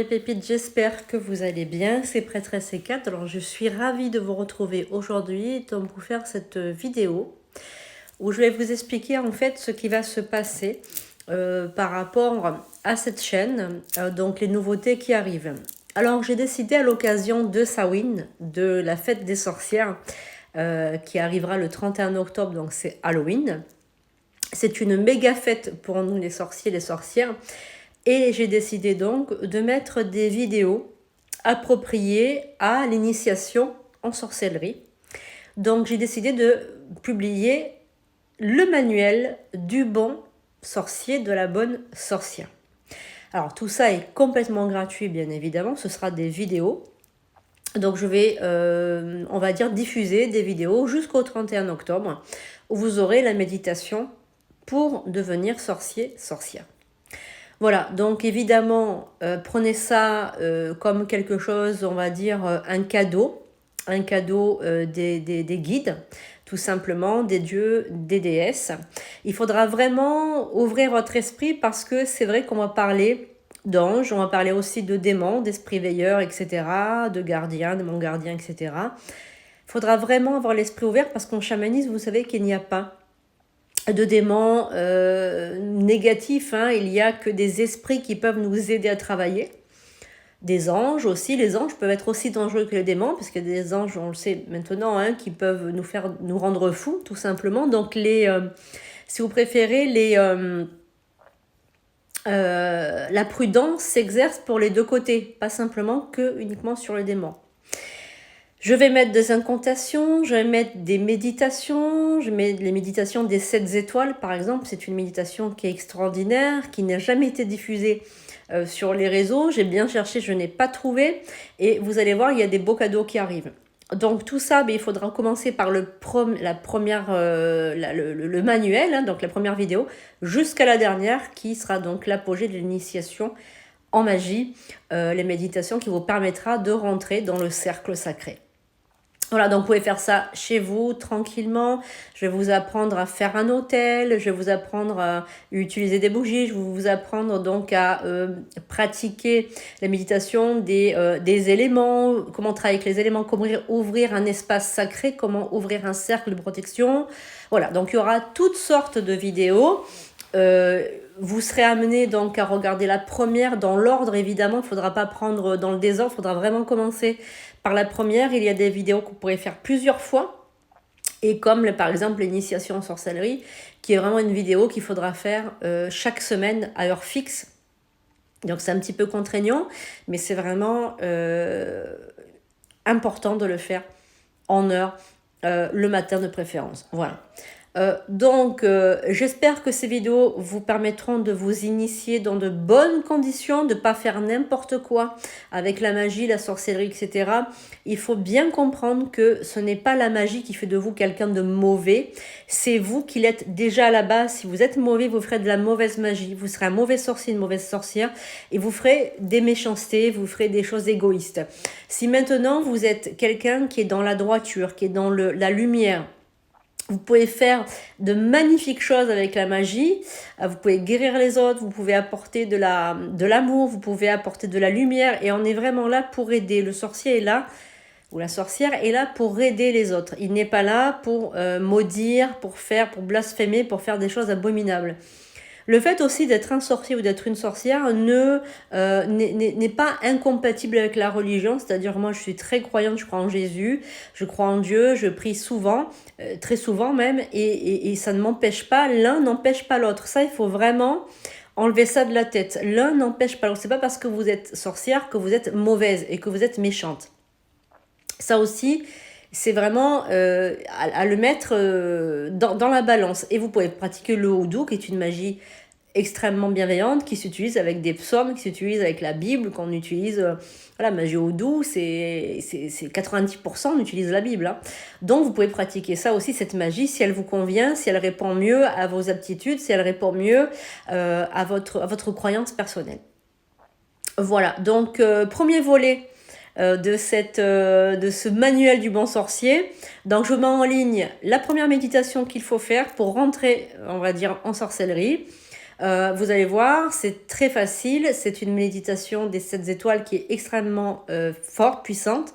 les pépites, j'espère que vous allez bien, c'est Prêtresse C4. Alors je suis ravie de vous retrouver aujourd'hui pour vous faire cette vidéo où je vais vous expliquer en fait ce qui va se passer par rapport à cette chaîne, donc les nouveautés qui arrivent. Alors j'ai décidé à l'occasion de Samhain, de la fête des sorcières, qui arrivera le 31 octobre, donc c'est Halloween. C'est une méga fête pour nous les sorciers et les sorcières. Et j'ai décidé donc de mettre des vidéos appropriées à l'initiation en sorcellerie. Donc j'ai décidé de publier le manuel du bon sorcier, de la bonne sorcière. Alors tout ça est complètement gratuit bien évidemment, ce sera des vidéos. Donc je vais, on va dire, diffuser des vidéos jusqu'au 31 octobre où vous aurez la méditation pour devenir sorcier, sorcière. Voilà, donc évidemment, prenez ça comme quelque chose, on va dire, un cadeau des guides, tout simplement, des dieux, des déesses. Il faudra vraiment ouvrir votre esprit parce que c'est vrai qu'on va parler d'anges, on va parler aussi de démons, d'esprits veilleurs, etc., de gardiens, démons gardiens, etc. Il faudra vraiment avoir l'esprit ouvert parce qu'en chamanisme, vous savez qu'il n'y a pas de démons négatifs, hein. Il n'y a que des esprits qui peuvent nous aider à travailler. Des anges aussi, les anges peuvent être aussi dangereux que les démons, parce qu'il y a des anges, on le sait maintenant, hein, qui peuvent nous rendre fous, tout simplement. Donc, si vous préférez, la prudence s'exerce pour les deux côtés, pas simplement que uniquement sur les démons. Je vais mettre des incantations, je vais mettre des méditations, je mets les méditations des 7 étoiles par exemple, c'est une méditation qui est extraordinaire, qui n'a jamais été diffusée sur les réseaux, j'ai bien cherché, je n'ai pas trouvé, et vous allez voir, il y a des beaux cadeaux qui arrivent. Donc tout ça, il faudra commencer par le manuel, hein, donc la première vidéo, jusqu'à la dernière, qui sera donc l'apogée de l'initiation en magie, les méditations qui vous permettra de rentrer dans le cercle sacré. Voilà, donc vous pouvez faire ça chez vous, tranquillement. Je vais vous apprendre à faire un hôtel, je vais vous apprendre à utiliser des bougies, je vais vous apprendre donc à pratiquer la méditation des éléments, comment travailler avec les éléments, comment ouvrir un espace sacré, comment ouvrir un cercle de protection. Voilà, donc il y aura toutes sortes de vidéos. Vous serez amené donc à regarder la première dans l'ordre, évidemment, il ne faudra pas prendre dans le désordre, il faudra vraiment commencer par la première. Il y a des vidéos que vous pourrez faire plusieurs fois, et comme par exemple l'initiation en sorcellerie, qui est vraiment une vidéo qu'il faudra faire chaque semaine à heure fixe. Donc c'est un petit peu contraignant, mais c'est vraiment important de le faire en heure, le matin de préférence. Voilà. Donc, j'espère que ces vidéos vous permettront de vous initier dans de bonnes conditions, de ne pas faire n'importe quoi avec la magie, la sorcellerie, etc. Il faut bien comprendre que ce n'est pas la magie qui fait de vous quelqu'un de mauvais, c'est vous qui l'êtes déjà à la base. Si vous êtes mauvais, vous ferez de la mauvaise magie, vous serez un mauvais sorcier, une mauvaise sorcière, et vous ferez des méchancetés, vous ferez des choses égoïstes. Si maintenant vous êtes quelqu'un qui est dans la droiture, qui est dans la lumière, vous pouvez faire de magnifiques choses avec la magie, vous pouvez guérir les autres, vous pouvez apporter de l'amour, vous pouvez apporter de la lumière, et on est vraiment là pour aider. Le sorcier est là, ou la sorcière est là pour aider les autres. Il n'est pas là pour maudire, pour blasphémer, pour faire des choses abominables. Le fait aussi d'être un sorcier ou d'être une sorcière n'est pas incompatible avec la religion. C'est-à-dire, moi, je suis très croyante, je crois en Jésus, je crois en Dieu, je prie souvent, très souvent même, et ça ne m'empêche pas, l'un n'empêche pas l'autre. Ça, il faut vraiment enlever ça de la tête. L'un n'empêche pas l'autre. C'est pas parce que vous êtes sorcière que vous êtes mauvaise et que vous êtes méchante. Ça aussi, c'est vraiment à le mettre dans la balance. Et vous pouvez pratiquer le houdou, qui est une magie extrêmement bienveillante, qui s'utilise avec des psaumes, qui s'utilise avec la Bible, qu'on utilise. Voilà, magie houdou, c'est 90%, on utilise la Bible. Hein. Donc, vous pouvez pratiquer ça aussi, cette magie, si elle vous convient, si elle répond mieux à vos aptitudes, si elle répond mieux à votre croyance personnelle. Voilà, donc, premier volet de ce manuel du bon sorcier. Donc je mets en ligne la première méditation qu'il faut faire pour rentrer, on va dire, en sorcellerie. Vous allez voir, c'est très facile. C'est une méditation des 7 étoiles qui est extrêmement forte, puissante.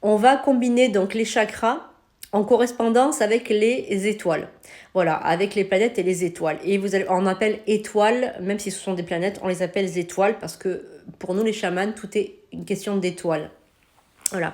On va combiner donc les chakras en correspondance avec les étoiles. Voilà, avec les planètes et les étoiles. Et on appelle étoiles, même si ce sont des planètes, on les appelle les étoiles parce que pour nous les chamans, tout est une question d'étoiles. Voilà,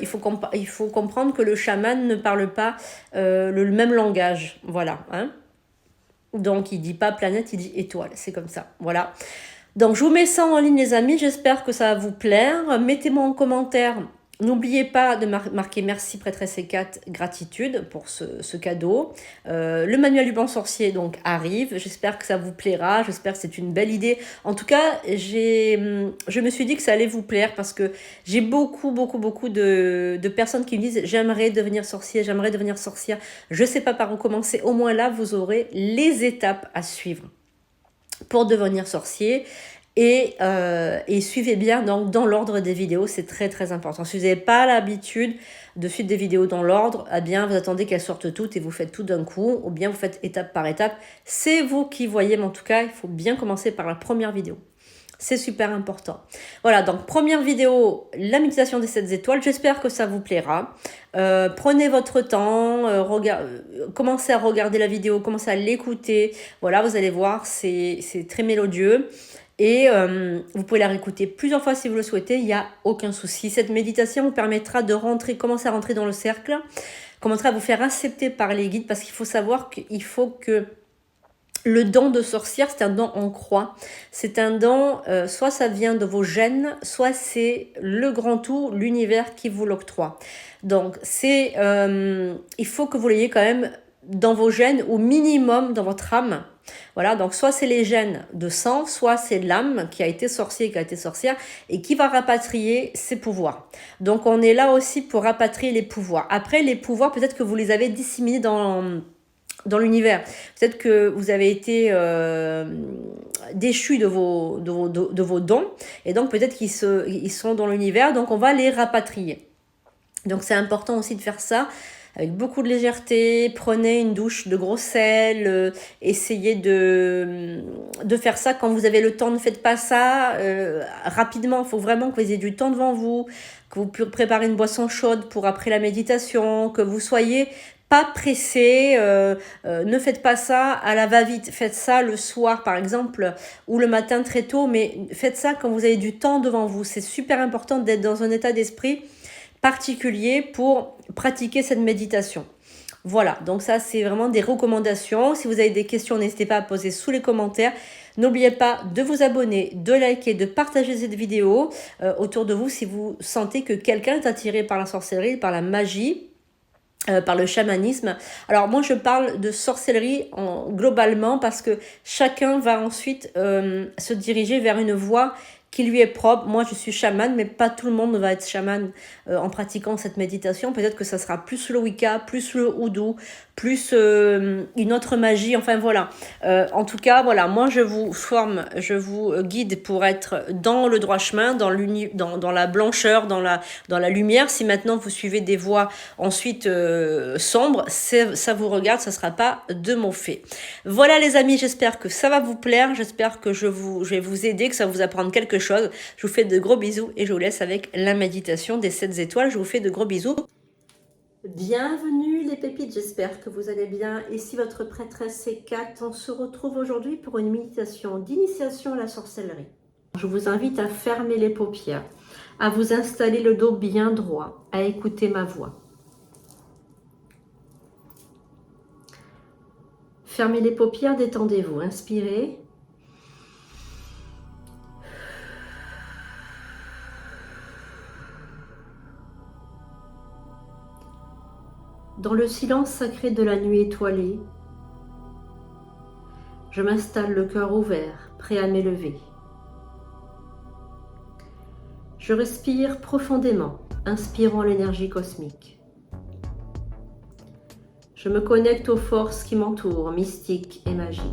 il faut comprendre que le chaman ne parle pas le même langage. Voilà, hein. Donc il dit pas planète, il dit étoile, c'est comme ça. Voilà. Donc je vous mets ça en ligne les amis, j'espère que ça va vous plaire. Mettez-moi en commentaire. N'oubliez pas de marquer merci prêtresse C4 gratitude pour ce cadeau. Le manuel du bon sorcier donc arrive. J'espère que ça vous plaira. J'espère que c'est une belle idée. En tout cas, je me suis dit que ça allait vous plaire parce que j'ai beaucoup de personnes qui me disent j'aimerais devenir sorcier, j'aimerais devenir sorcière. Je ne sais pas par où commencer. Au moins là, vous aurez les étapes à suivre pour devenir sorcier. Et suivez bien donc dans l'ordre des vidéos, c'est très important. Si vous n'avez pas l'habitude de suivre des vidéos dans l'ordre, eh bien vous attendez qu'elles sortent toutes et vous faites tout d'un coup, ou bien vous faites étape par étape. C'est vous qui voyez, mais en tout cas, il faut bien commencer par la première vidéo. C'est super important. Voilà, donc première vidéo, la méditation des 7 étoiles. J'espère que ça vous plaira. Prenez votre temps, commencez à regarder la vidéo, commencez à l'écouter. Voilà, vous allez voir, c'est très mélodieux. Et vous pouvez la réécouter plusieurs fois si vous le souhaitez, il n'y a aucun souci. Cette méditation vous permettra de commencer à rentrer dans le cercle, commencera à vous faire accepter par les guides, parce qu'il faut savoir qu'il faut que le don de sorcière, c'est un don en croix. C'est un don, soit ça vient de vos gènes, soit c'est le grand tout, l'univers qui vous l'octroie. Donc, il faut que vous l'ayez quand même dans vos gènes, au minimum dans votre âme. Voilà, donc soit c'est les gènes de sang, soit c'est l'âme qui a été sorcier, qui a été sorcière, et qui va rapatrier ses pouvoirs. Donc, on est là aussi pour rapatrier les pouvoirs. Après, les pouvoirs, peut-être que vous les avez disséminés dans l'univers. Peut-être que vous avez été déchus de vos dons, et donc peut-être qu'ils sont dans l'univers, donc on va les rapatrier. Donc c'est important aussi de faire ça avec beaucoup de légèreté. Prenez une douche de gros sel, essayez de faire ça quand vous avez le temps. Ne faites pas ça rapidement, il faut vraiment que vous ayez du temps devant vous, que vous préparez une boisson chaude pour après la méditation, que vous soyez pas pressé, ne faites pas ça à la va-vite, faites ça le soir par exemple, ou le matin très tôt, mais faites ça quand vous avez du temps devant vous. C'est super important d'être dans un état d'esprit particulier pour pratiquer cette méditation. Voilà, donc ça c'est vraiment des recommandations. Si vous avez des questions, n'hésitez pas à poser sous les commentaires. N'oubliez pas de vous abonner, de liker, de partager cette vidéo autour de vous si vous sentez que quelqu'un est attiré par la sorcellerie, par la magie, par le chamanisme. Alors moi je parle de sorcellerie globalement parce que chacun va ensuite se diriger vers une voie qui lui est propre. Moi je suis chamane, mais pas tout le monde va être chamane en pratiquant cette méditation. Peut-être que ça sera plus le Wicca, plus le Houdou, plus une autre magie, enfin voilà. En tout cas, voilà, moi je vous forme, je vous guide pour être dans le droit chemin, dans la blancheur, dans la lumière. Si maintenant vous suivez des voies ensuite sombres, ça vous regarde, ça ne sera pas de mon fait. Voilà les amis, j'espère que ça va vous plaire, j'espère que je vais vous aider, que ça va vous apprendre quelque chose. Je vous fais de gros bisous et je vous laisse avec la méditation des 7 étoiles. Je vous fais de gros bisous. Bienvenue les pépites, j'espère que vous allez bien. Ici votre prêtresse C4, on se retrouve aujourd'hui pour une méditation d'initiation à la sorcellerie. Je vous invite à fermer les paupières, à vous installer le dos bien droit, à écouter ma voix. Fermez les paupières, détendez-vous, inspirez. Dans le silence sacré de la nuit étoilée, je m'installe le cœur ouvert, prêt à m'élever. Je respire profondément, inspirant l'énergie cosmique. Je me connecte aux forces qui m'entourent, mystiques et magiques.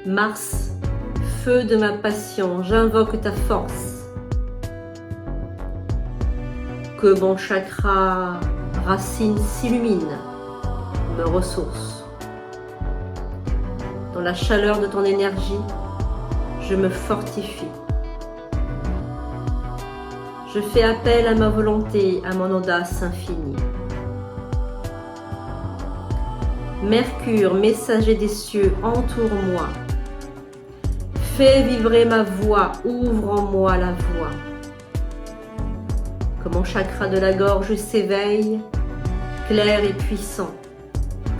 Mars, feu de ma passion, j'invoque ta force. Que mon chakra racine s'illumine, me ressource. dans la chaleur de ton énergie, je me fortifie. Je fais appel à ma volonté, à mon audace infinie. Mercure, messager des cieux, entoure-moi. Fais vibrer ma voix, ouvre en moi la voix. Que mon chakra de la gorge s'éveille, clair et puissant.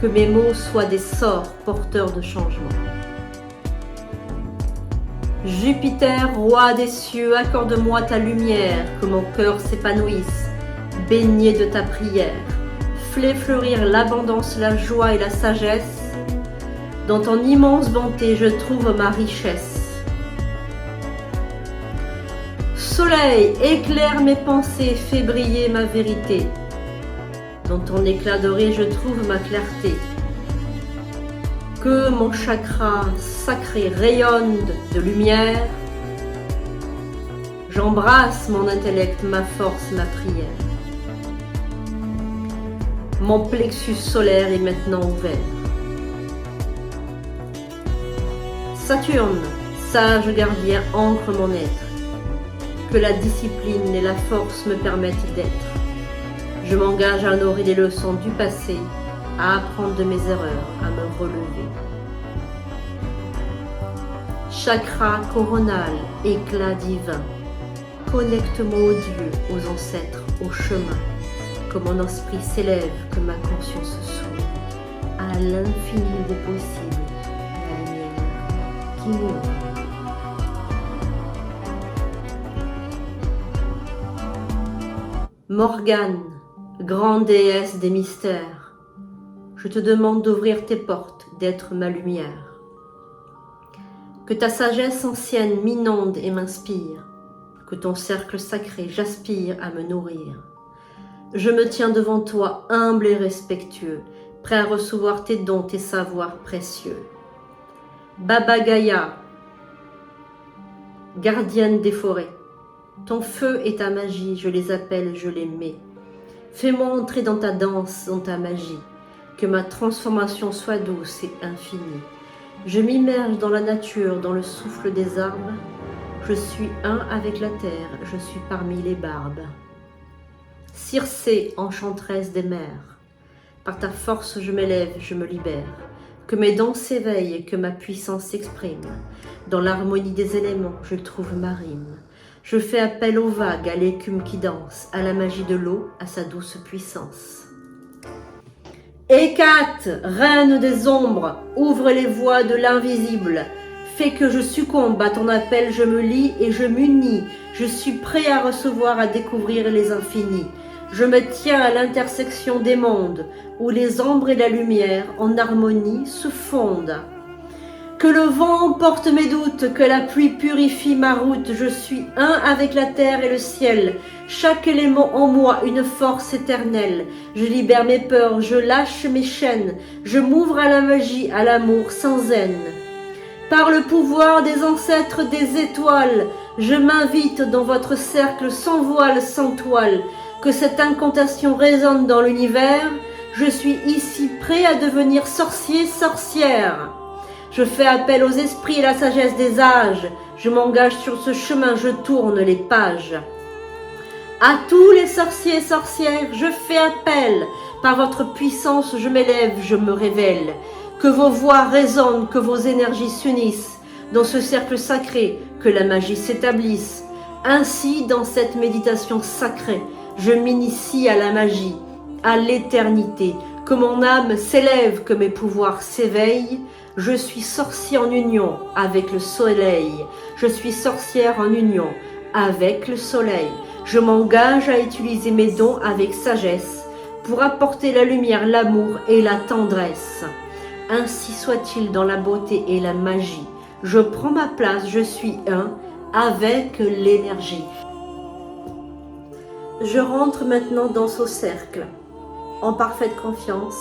Que mes mots soient des sorts porteurs de changement. Jupiter, roi des cieux, accorde-moi ta lumière, que mon cœur s'épanouisse, baigné de ta prière. Fais fleurir l'abondance, la joie et la sagesse. Dans ton immense bonté, je trouve ma richesse. Soleil, éclaire mes pensées, fais briller ma vérité. Dans ton éclat doré, je trouve ma clarté. Que mon chakra sacré rayonne de lumière. J'embrasse mon intellect, ma force, ma prière. Mon plexus solaire est maintenant ouvert. Saturne, sage gardien, ancre mon être. Que la discipline et la force me permettent d'être. Je m'engage à honorer les leçons du passé, à apprendre de mes erreurs, à me relever. Chakra coronal, éclat divin. Connecte-moi aux dieux, aux ancêtres, au chemin. Que mon esprit s'élève, que ma conscience s'ouvre à l'infini des possibles, la lumière qui m'ouvre. Morgane, grande déesse des mystères, je te demande d'ouvrir tes portes, d'être ma lumière. Que ta sagesse ancienne m'inonde et m'inspire, que ton cercle sacré j'aspire à me nourrir. Je me tiens devant toi, humble et respectueux, prêt à recevoir tes dons, tes savoirs précieux. Baba Gaïa, gardienne des forêts, ton feu et ta magie, je les appelle, je les mets. Fais-moi entrer dans ta danse, dans ta magie, que ma transformation soit douce et infinie. Je m'immerge dans la nature, dans le souffle des arbres. Je suis un avec la terre, je suis parmi les barbes. Circé, enchanteresse des mers, par ta force je m'élève, je me libère. Que mes dons s'éveillent, que ma puissance s'exprime. Dans l'harmonie des éléments, je trouve ma rime. Je fais appel aux vagues, à l'écume qui danse, à la magie de l'eau, à sa douce puissance. Hécate, reine des ombres, ouvre les voies de l'invisible. Fais que je succombe à ton appel, je me lie et je m'unis. Je suis prêt à recevoir, à découvrir les infinis. Je me tiens à l'intersection des mondes, où les ombres et la lumière, en harmonie, se fondent. Que le vent emporte mes doutes, que la pluie purifie ma route. Je suis un avec la terre et le ciel. Chaque élément en moi, une force éternelle. Je libère mes peurs, je lâche mes chaînes. Je m'ouvre à la magie, à l'amour sans haine. Par le pouvoir des ancêtres des étoiles, je m'invite dans votre cercle sans voile, sans toile. Que cette incantation résonne dans l'univers. Je suis ici prêt à devenir sorcier, sorcière. Je fais appel aux esprits et la sagesse des âges. Je m'engage sur ce chemin, je tourne les pages. À tous les sorciers et sorcières, je fais appel. Par votre puissance, je m'élève, je me révèle. Que vos voix résonnent, que vos énergies s'unissent. Dans ce cercle sacré, que la magie s'établisse. Ainsi, dans cette méditation sacrée, je m'initie à la magie, à l'éternité. Que mon âme s'élève, que mes pouvoirs s'éveillent. Je suis sorcier en union avec le soleil. Je suis sorcière en union avec le soleil. Je m'engage à utiliser mes dons avec sagesse pour apporter la lumière, l'amour et la tendresse. Ainsi soit-il dans la beauté et la magie. Je prends ma place, je suis un avec l'énergie. Je rentre maintenant dans ce cercle en parfaite confiance.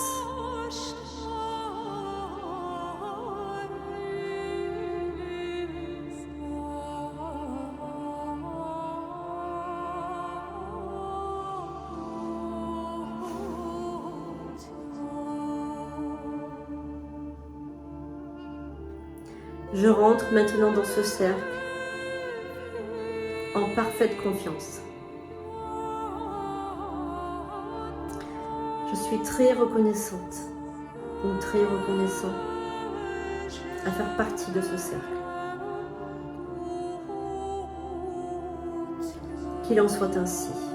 Je rentre maintenant dans ce cercle en parfaite confiance. Je suis très reconnaissante ou très reconnaissant à faire partie de ce cercle. Qu'il en soit ainsi.